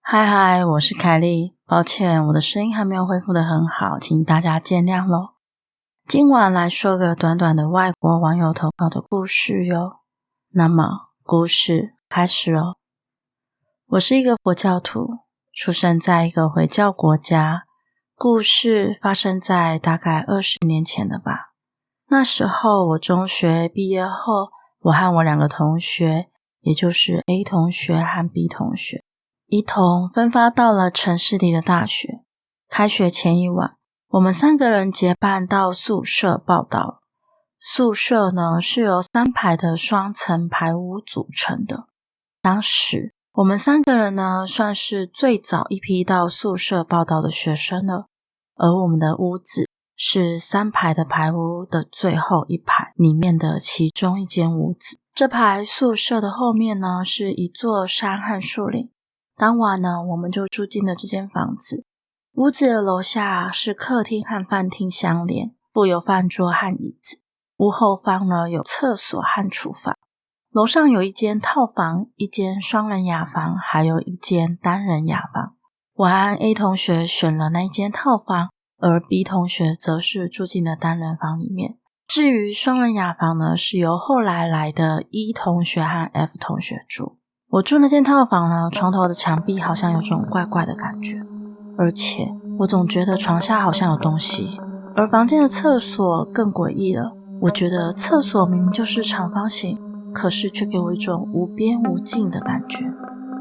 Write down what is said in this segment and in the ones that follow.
嗨嗨，我是凯莉，抱歉我的声音还没有恢复得很好，请大家见谅咯。今晚来说个短短的外国网友投稿的故事哟。那么故事开始咯。我是一个佛教徒，出生在一个回教国家，故事发生在大概20年前了吧。那时候我中学毕业后，我和我2个同学，也就是 A 同学和 B 同学，一同分发到了城市里的大学。开学前一晚，我们3个人结伴到宿舍报到。宿舍呢是由3排的双层排屋组成的。当时我们3个人呢算是最早一批到宿舍报到的学生了，而我们的屋子是3排的排屋的最后一排里面的其中一间屋子。这排宿舍的后面呢是一座山和树林。当晚呢，我们就住进了这间房子。屋子的楼下是客厅和饭厅相连，附有饭桌和椅子。屋后方呢有厕所和厨房。楼上有一间套房，一间双人雅房，还有一间单人雅房。我和 A 同学选了那一间套房，而 B 同学则是住进了单人房里面。至于双人雅房呢，是由后来来的 E 同学和 F 同学住。我住那间套房呢，床头的墙壁好像有种怪怪的感觉，而且我总觉得床下好像有东西。而房间的厕所更诡异了，我觉得厕所明明就是长方形，可是却给我一种无边无尽的感觉。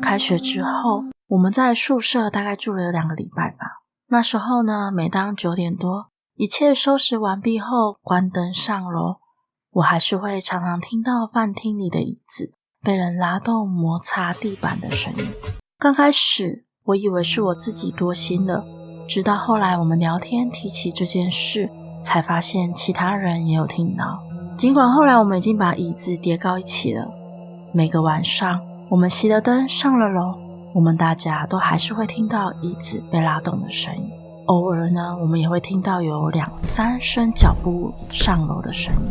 开学之后，我们在宿舍大概住了2个礼拜吧。那时候呢，每当9点多，一切收拾完毕后，关灯上楼，我还是会常常听到饭厅里的椅子被人拉动摩擦地板的声音。刚开始我以为是我自己多心了，直到后来我们聊天提起这件事，才发现其他人也有听到。尽管后来我们已经把椅子叠高一起了，每个晚上我们熄了灯上了楼，我们大家都还是会听到椅子被拉动的声音。偶尔呢，我们也会听到有2-3声脚步上楼的声音。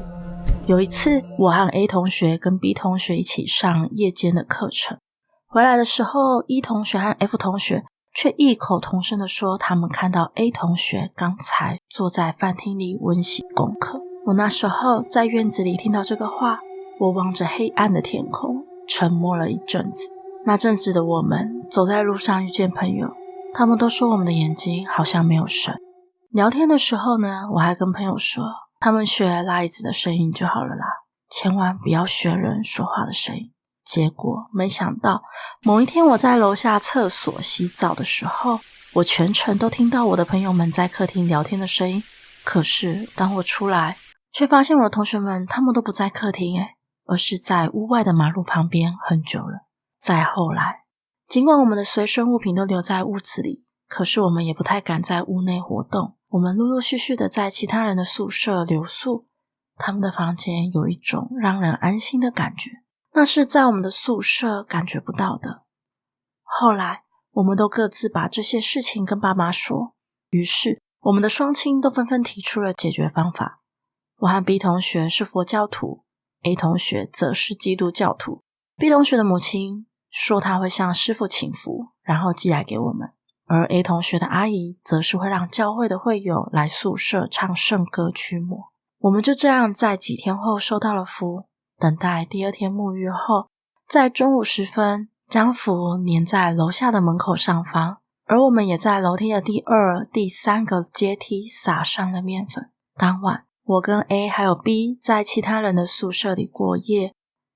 有一次，我和 A 同学跟 B 同学一起上夜间的课程，回来的时候 E 同学和 F 同学却异口同声地说他们看到 A 同学刚才坐在饭厅里温习功课。我那时候在院子里听到这个话，我望着黑暗的天空沉默了一阵子。那阵子的我们走在路上遇见朋友，他们都说我们的眼睛好像没有神。聊天的时候呢，我还跟朋友说他们学拉椅子的声音就好了啦，千万不要学人说话的声音。结果没想到某一天我在楼下厕所洗澡的时候，我全程都听到我的朋友们在客厅聊天的声音。可是当我出来，却发现我的同学们他们都不在客厅而是在屋外的马路旁边很久了。再后来，尽管我们的随身物品都留在屋子里，可是我们也不太敢在屋内活动。我们陆陆续续的在其他人的宿舍留宿，他们的房间有一种让人安心的感觉，那是在我们的宿舍感觉不到的。后来我们都各自把这些事情跟爸妈说，于是我们的双亲都纷纷提出了解决方法。我和 B 同学是佛教徒， A 同学则是基督教徒。 B 同学的母亲说他会向师父请福，然后寄来给我们，而 A 同学的阿姨则是会让教会的会友来宿舍唱圣歌驱魔。我们就这样在几天后收到了符，等待第2天沐浴后，在中午时分将符粘在楼下的门口上方，而我们也在楼梯的第2、第3个阶梯撒上了面粉。当晚我跟 A 还有 B 在其他人的宿舍里过夜，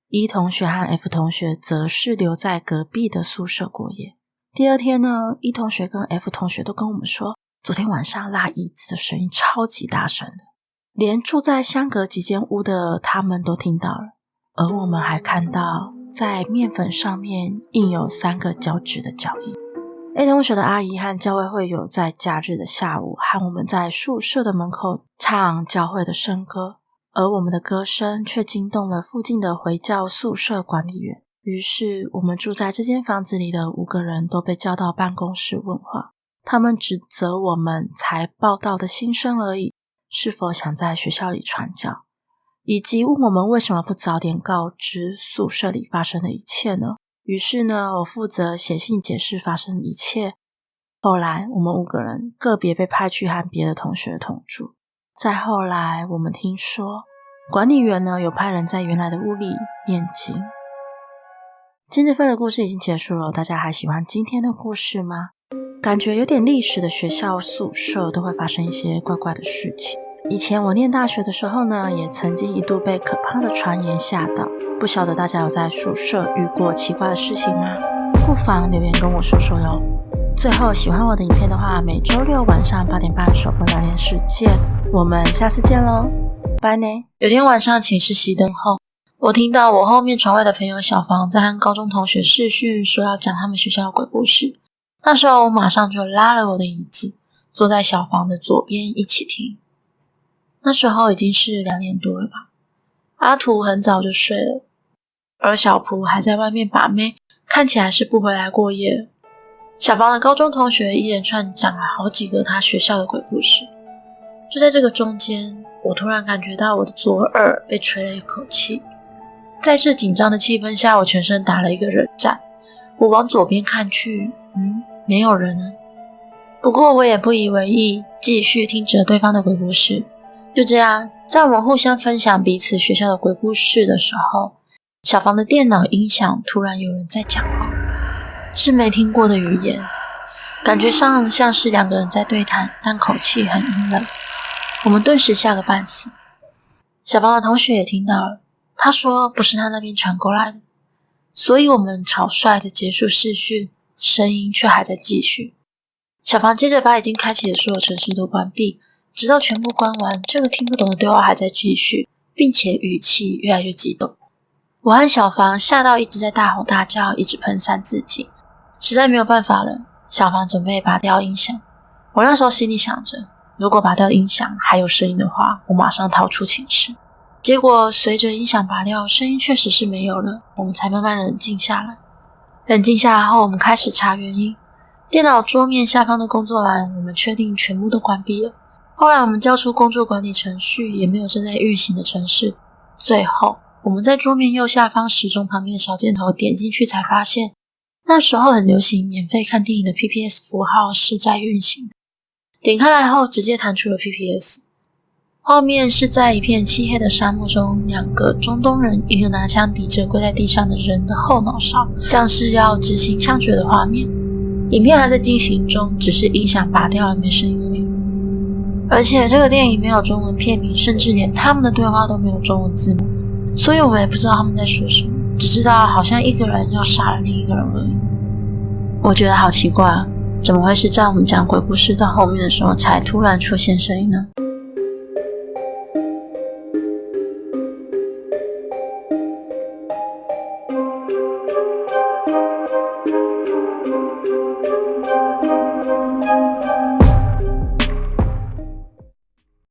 E 同学和 F 同学则是留在隔壁的宿舍过夜。第2天呢， E 同学跟 F 同学都跟我们说，昨天晚上拉椅子的声音超级大声的，连住在相隔几间屋的他们都听到了。而我们还看到在面粉上面印有3个脚趾的脚印。A 同学的阿姨和教会会友在假日的下午和我们在宿舍的门口唱教会的圣歌，而我们的歌声却惊动了附近的回教宿舍管理员。于是我们住在这间房子里的5个人都被叫到办公室问话，他们指责我们才报到的新生而已，是否想在学校里传教，以及问我们为什么不早点告知宿舍里发生的一切呢？于是呢，我负责写信解释发生的一切。后来我们5个人个别被派去和别的同学同住。再后来我们听说管理员呢有派人在原来的屋里念经。今日份的故事已经结束了，大家还喜欢今天的故事吗？感觉有点历史的学校宿舍都会发生一些怪怪的事情。以前我念大学的时候呢，也曾经一度被可怕的传言吓到。不晓得大家有在宿舍遇过奇怪的事情吗？不妨留言跟我说说哟。最后，喜欢我的影片的话，每周六晚上8点半首播聊天室见，我们下次见咯，拜呢。有天晚上寝室熄灯后，我听到我后面床位的朋友小房在和高中同学视讯，说要讲他们学校的鬼故事。那时候我马上就拉了我的椅子，坐在小房的左边一起听。那时候已经是2点多了吧。阿图很早就睡了，而小蒲还在外面把妹，看起来是不回来过夜了。小房的高中同学一连串讲了好几个他学校的鬼故事。就在这个中间，我突然感觉到我的左耳被吹了一口气。在这紧张的气氛下，我全身打了一个冷战。我往左边看去，没有人啊。不过我也不以为意，继续听着对方的鬼故事。就这样，在我们互相分享彼此学校的鬼故事的时候，小房的电脑音响突然有人在讲话，是没听过的语言，感觉上像是2个人在对谈，但口气很阴冷。我们顿时吓个半死。小房的同学也听到了，他说不是他那边传过来的，所以我们草率的结束视讯，声音却还在继续。小房接着把已经开启的所有程式都关闭，直到全部关完，这个听不懂的对话还在继续，并且语气越来越激动。我和小房吓到一直在大吼大叫，一直喷三字经，实在没有办法了。小房准备拔掉音响，我那时候心里想着，如果拔掉音响还有声音的话，我马上逃出寝室。结果随着音响拔掉，声音确实是没有了，我们才慢慢冷静下来。冷静下来后，我们开始查原因。电脑桌面下方的工作栏，我们确定全部都关闭了。后来我们交出工作管理程序，也没有正在运行的程式。最后我们在桌面右下方时钟旁边的小箭头点进去，才发现那时候很流行免费看电影的 PPS 符号是在运行。点开来后直接弹出了 PPS， 画面是在一片漆黑的沙漠中，2个中东人，一个拿枪抵着跪在地上的人的后脑勺，像是要执行枪决的画面。影片还在进行中，只是音响拔掉了，没声音而已。而且这个电影没有中文片名，甚至连他们的对话都没有中文字幕，所以我们也不知道他们在说什么，只知道好像一个人要杀了另一个人而已。我觉得好奇怪啊，怎么会是在我们讲鬼故事到后面的时候才突然出现声音呢？